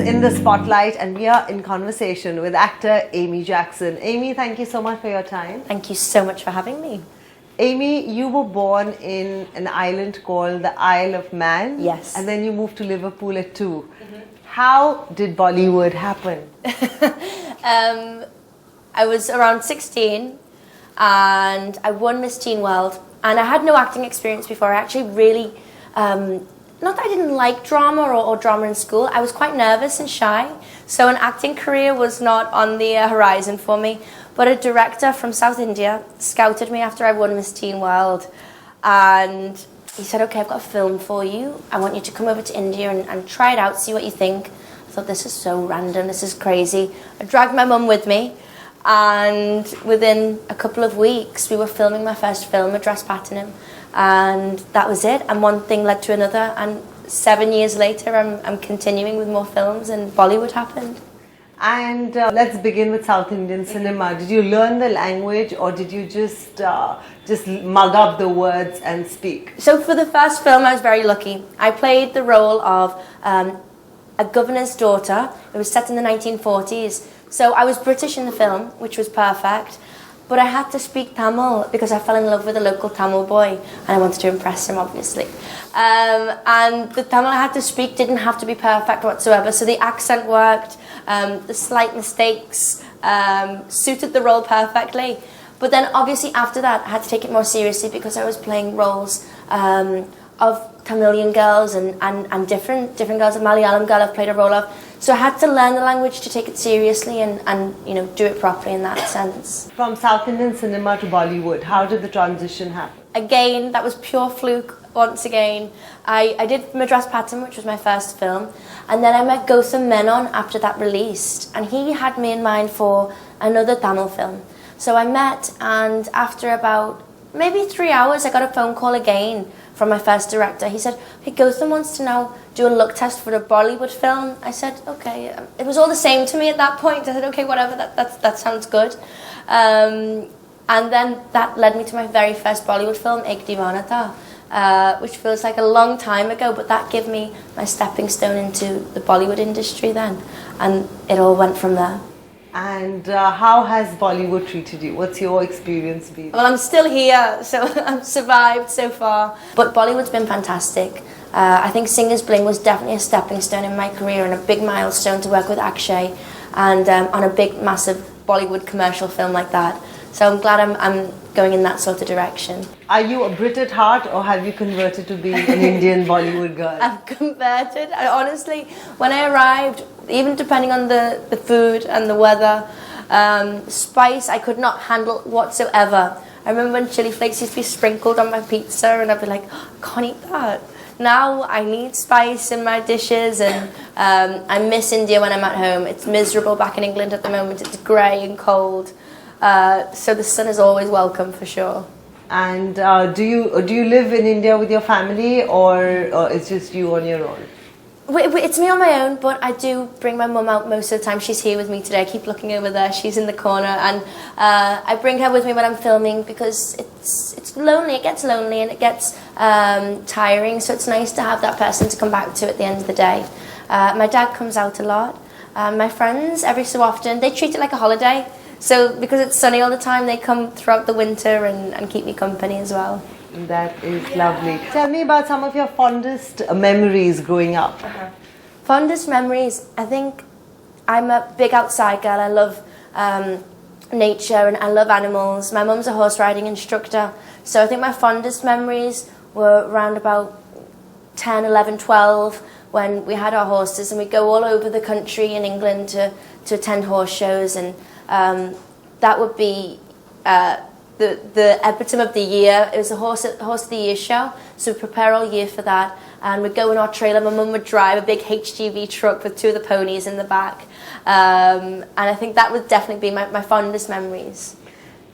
in the spotlight and we are in conversation with actor Amy Jackson. Amy, thank you so much for your time. Thank you so much for having me. Amy, you were born in an island called the Isle of Man. Yes. And then you moved to Liverpool at 2. How did Bollywood happen? I was around 16 and I won Miss Teen World, and I had no acting experience before. I actually really, not that I didn't like drama or drama in school, I was quite nervous and shy, so an acting career was not on the horizon for me. But a director from South India scouted me after I won Miss Teen World, and he said, okay, I've got a film for you. I want you to come over to India and try it out, see what you think. I thought, this is so random, this is crazy. I dragged my mum with me, and within a couple of weeks we were filming my first film, Address Patternham, and that was it. And one thing led to another, and 7 years later I'm continuing with more films, and Bollywood happened. And let's begin with South Indian cinema. Did you learn the language, or did you just mug up the words and speak? So for the first film I was very lucky. I played the role of a governor's daughter. It was set in the 1940s. So I was British in the film, which was perfect, but I had to speak Tamil because I fell in love with a local Tamil boy and I wanted to impress him, obviously. And the Tamil I had to speak didn't have to be perfect whatsoever, so the accent worked, the slight mistakes suited the role perfectly. But then obviously after that I had to take it more seriously because I was playing roles of Tamilian girls and different girls. A Malayalam girl I've played a role of. So I had to learn the language to take it seriously and you know, do it properly in that sense. From South Indian cinema to Bollywood, how did the transition happen? Again, that was pure fluke once again. I did Madras Pattern, which was my first film, and then I met Gautam Menon after that released, and he had me in mind for another Tamil film. So I met, and after about maybe 3 hours I got a phone call again from my first director. He said, hey, Gautam wants to now do a look test for a Bollywood film. I said, okay. It was all the same to me at that point. I said, okay, whatever, that sounds good. And then that led me to my very first Bollywood film, Ek Deewana Tha, which feels like a long time ago, but that gave me my stepping stone into the Bollywood industry then. And it all went from there. And how has Bollywood treated you? What's your experience been? Well, I'm still here, so I've survived so far. But Bollywood's been fantastic. I think Singh Is Bling was definitely a stepping stone in my career and a big milestone to work with Akshay and on a big, massive Bollywood commercial film like that. So I'm glad I'm going in that sort of direction. Are you a Brit at heart, or have you converted to be an Indian Bollywood girl? I've converted. Honestly, when I arrived, even depending on the food and the weather, spice I could not handle whatsoever. I remember when chili flakes used to be sprinkled on my pizza and I'd be like, oh, I can't eat that. Now I need spice in my dishes, and I miss India when I'm at home. It's miserable back in England at the moment. It's grey and cold. So the sun is always welcome for sure. And do you live in India with your family, or it's just you on your own? It's me on my own, but I do bring my mum out most of the time. She's here with me today. I keep looking over there. She's in the corner, and I bring her with me when I'm filming because it's lonely. It gets lonely and it gets tiring. So it's nice to have that person to come back to at the end of the day. My dad comes out a lot. My friends, every so often, they treat it like a holiday. So because it's sunny all the time, they come throughout the winter and keep me company as well. That is lovely. Tell me about some of your fondest memories growing up. Fondest memories, I think I'm a big outside girl. I love nature and I love animals. My mum's a horse riding instructor, so I think my fondest memories were around about 10, 11, 12 when we had our horses and we'd go all over the country in England to attend horse shows, and that would be the epitome of the year. It was the horse of the year show, so we'd prepare all year for that, and we'd go in our trailer. My mum would drive a big HGV truck with 2 of the ponies in the back, and I think that would definitely be my fondest memories.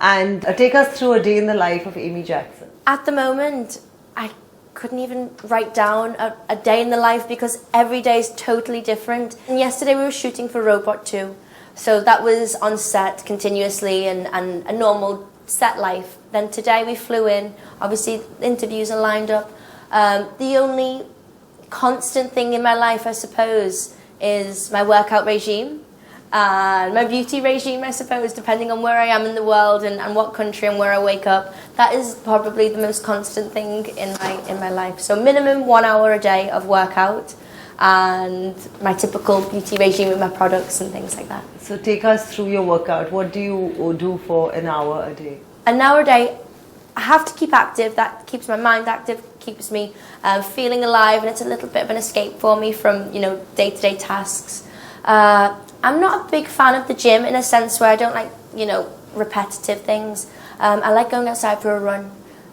And take us through a day in the life of Amy Jackson. At the moment, I couldn't even write down a day in the life because every day is totally different. And yesterday we were shooting for Robot 2, so that was on set continuously and a normal set life. Then today we flew in, obviously interviews are lined up. The only constant thing in my life, I suppose, is my workout regime and my beauty regime, I suppose, depending on where I am in the world and what country and where I wake up. That is probably the most constant thing in my life. So minimum 1 hour a day of workout and my typical beauty regime with my products and things like that. So take us through your workout. What do you do for an hour a day? An hour a day, I have to keep active. That keeps my mind active, keeps me feeling alive, and it's a little bit of an escape for me from, you know, day-to-day tasks. I'm not a big fan of the gym in a sense where I don't like, you know, repetitive things. I like going outside for a run.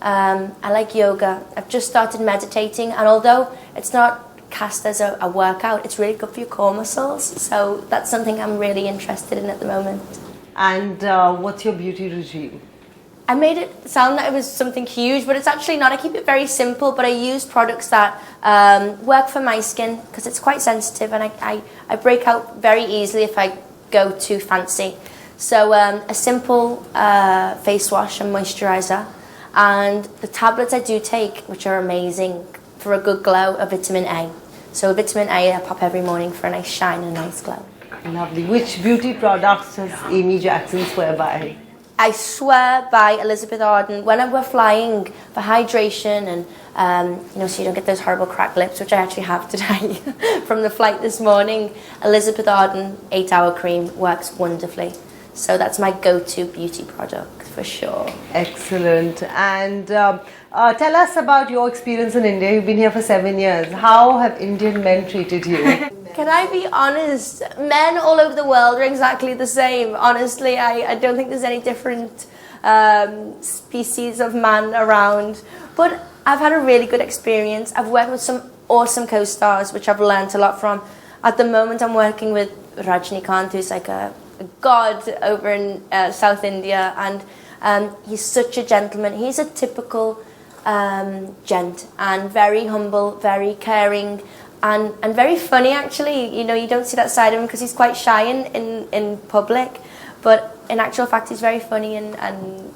I like yoga. I've just started meditating, and although it's not cast as a workout, it's really good for your core muscles. So that's something I'm really interested in at the moment. And what's your beauty regime? I made it sound like it was something huge, but it's actually not. I keep it very simple, but I use products that work for my skin because it's quite sensitive, and I break out very easily if I go too fancy. So a simple face wash and moisturiser, and the tablets I do take, which are amazing for a good glow, are vitamin A. So vitamin A I pop every morning for a nice shine and a nice glow. Lovely. Which beauty products does Amy Jackson swear by? I swear by Elizabeth Arden. When we're flying, for hydration and you know, so you don't get those horrible cracked lips, which I actually have today from the flight this morning. Elizabeth Arden 8-hour cream works wonderfully. So that's my go-to beauty product for sure. Excellent. And tell us about your experience in India. You've been here for 7 years. How have Indian men treated you? Can I be honest? Men all over the world are exactly the same. Honestly, I don't think there's any different species of man around. But I've had a really good experience. I've worked with some awesome co-stars, which I've learnt a lot from. At the moment, I'm working with Rajinikanth, who's like a god over in South India, and he's such a gentleman. He's a typical gent, and very humble, very caring, and very funny actually. You know, you don't see that side of him because he's quite shy in public, but in actual fact he's very funny, and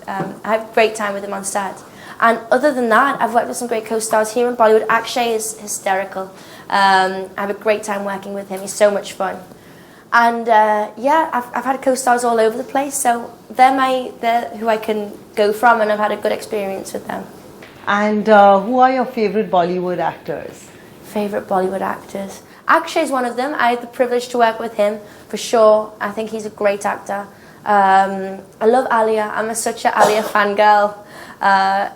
I have a great time with him on set. And other than that, I've worked with some great co-stars here in Bollywood. Akshay is hysterical. I have a great time working with him. He's so much fun. And yeah, I've had co-stars all over the place, so they're who I can go from, and I've had a good experience with them. And who are your favourite Bollywood actors? Favourite Bollywood actors? Akshay is one of them. I had the privilege to work with him, for sure. I think he's a great actor. I love Alia. I'm such an Alia fangirl.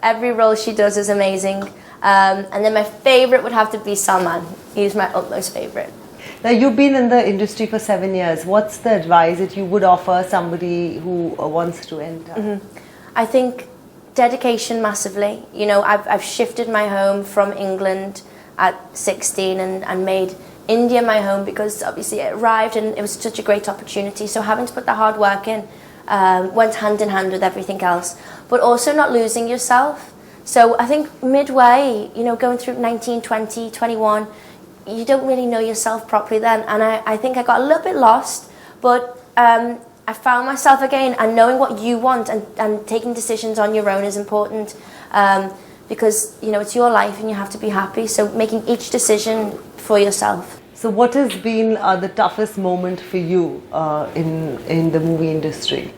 Every role she does is amazing. And then my favourite would have to be Salman. He's my utmost favourite. Now, you've been in the industry for 7 years. What's the advice that you would offer somebody who wants to enter? Mm-hmm. I think dedication massively. You know, I've shifted my home from England at 16 and made India my home because obviously it arrived and it was such a great opportunity. So having to put the hard work in went hand in hand with everything else. But also not losing yourself. So I think midway, you know, going through 19, 20, 21, you don't really know yourself properly then, and I think I got a little bit lost, but I found myself again, and knowing what you want and taking decisions on your own is important, because, you know, it's your life and you have to be happy, so making each decision for yourself. So what has been the toughest moment for you in the movie industry?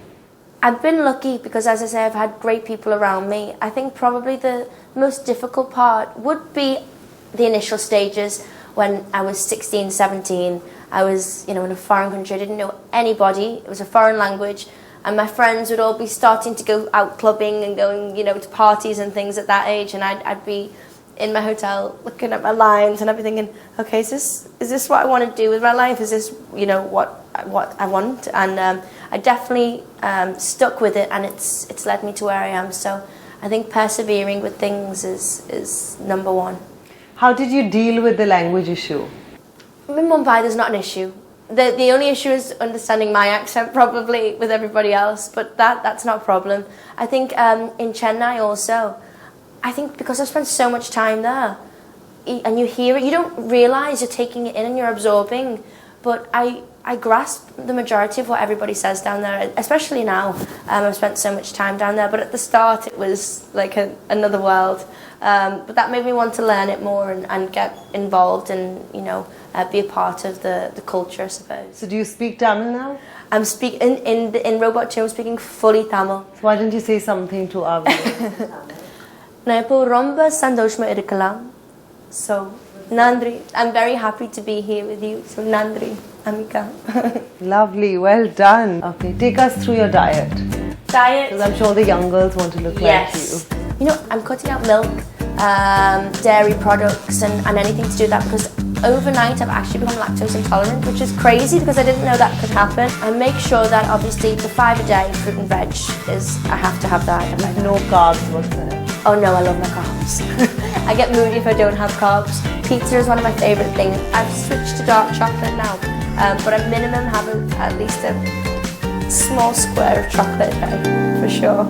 I've been lucky because, as I say, I've had great people around me. I think probably the most difficult part would be the initial stages. When I was 16, 17, I was, you know, in a foreign country. I didn't know anybody. It was a foreign language. And my friends would all be starting to go out clubbing and going, you know, to parties and things at that age. And I'd be in my hotel looking at my lines, and I'd be thinking, okay, is this what I want to do with my life? Is this, you know, what I want? And I definitely stuck with it, and it's led me to where I am. So I think persevering with things is number one. How did you deal with the language issue? In Mumbai, there's not an issue. The only issue is understanding my accent, probably, with everybody else, but that's not a problem. I think in Chennai also, I think because I've spent so much time there, and you hear it, you don't realise you're taking it in and you're absorbing, but I I grasp the majority of what everybody says down there, especially now. I've spent so much time down there, but at the start it was like another world. But that made me want to learn it more and get involved and, you know, be a part of the culture, I suppose. So do you speak Tamil now? I'm speaking in Robot 2. I'm speaking fully Tamil. So why don't you say something to our viewers? நான் இப்போ ரொம்ப சந்தோஷமா இருக்கலாம். So, Nandri, I'm very happy to be here with you. So, Nandri, Ambika. Lovely, well done. Okay, take us through your diet. Diet. Because I'm sure the young girls want to look like you. You know, I'm cutting out milk, dairy products, and anything to do with that because overnight I've actually become lactose intolerant, which is crazy because I didn't know that could happen. I make sure that obviously the 5 a day fruit and veg is, I have to have that. No carbs whatsoever. Oh no, I love my carbs. I get moody if I don't have carbs. Pizza is one of my favourite things. I've switched to dark chocolate now, but at minimum have at least a small square of chocolate a day, for sure.